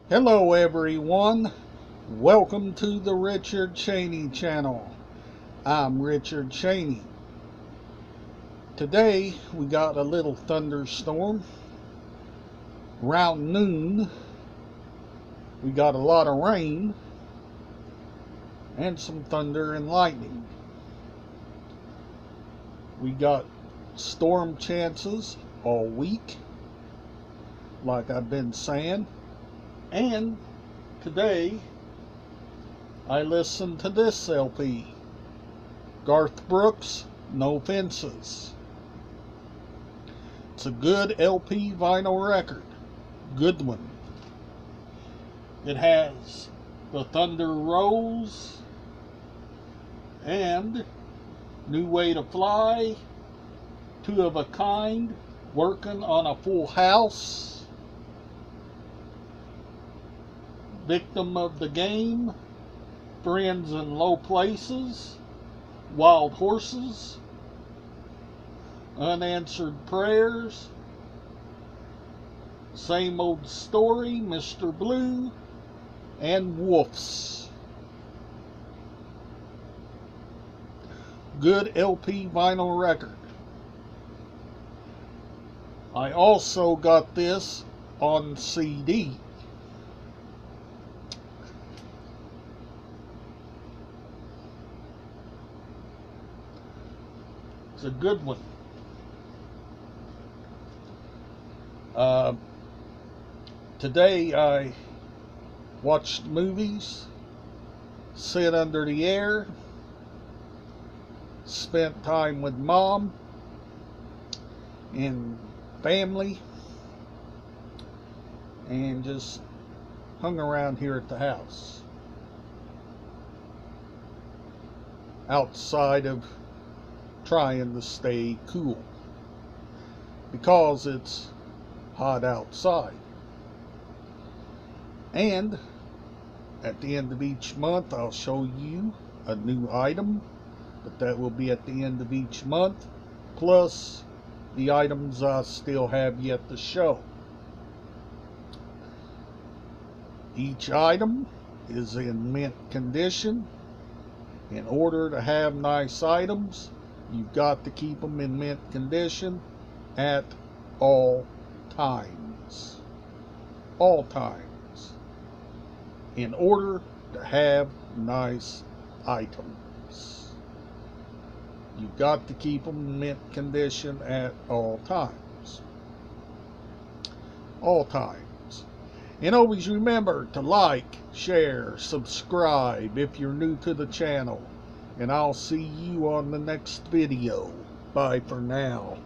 Hello everyone, welcome to the Richard CHANEY channel. I'm Richard CHANEY. Today we got a little thunderstorm. Around noon we got a lot of rain and some thunder and lightning. We got storm chances all week, like I've been saying. And today I listened to this LP, Garth Brooks, No Fences. It's a good LP vinyl record, good one. It has The Thunder Rolls and New Way to Fly, Two of a Kind, Working on a Full House, Victim of the Game, Friends in Low Places, Wild Horses, Unanswered Prayers, Same Old Story, Mr. Blue, and Wolves. Good LP vinyl record. I also got this on CD. It's a good one. Today I watched movies, sit under the air, spent time with Mom and family, and just hung around here at the house. Outside of trying to stay cool because it's hot outside. And at the end of each month I'll show you a new item, but that will be at the end of each month, plus the items I still have yet to show. Each item is in mint condition. In order to have nice items, you've got to keep them in mint condition at all times. All times. In order to have nice items, you've got to keep them in mint condition at all times. All times. And always remember to like, share, subscribe if you're new to the channel. And I'll see you on the next video. Bye for now.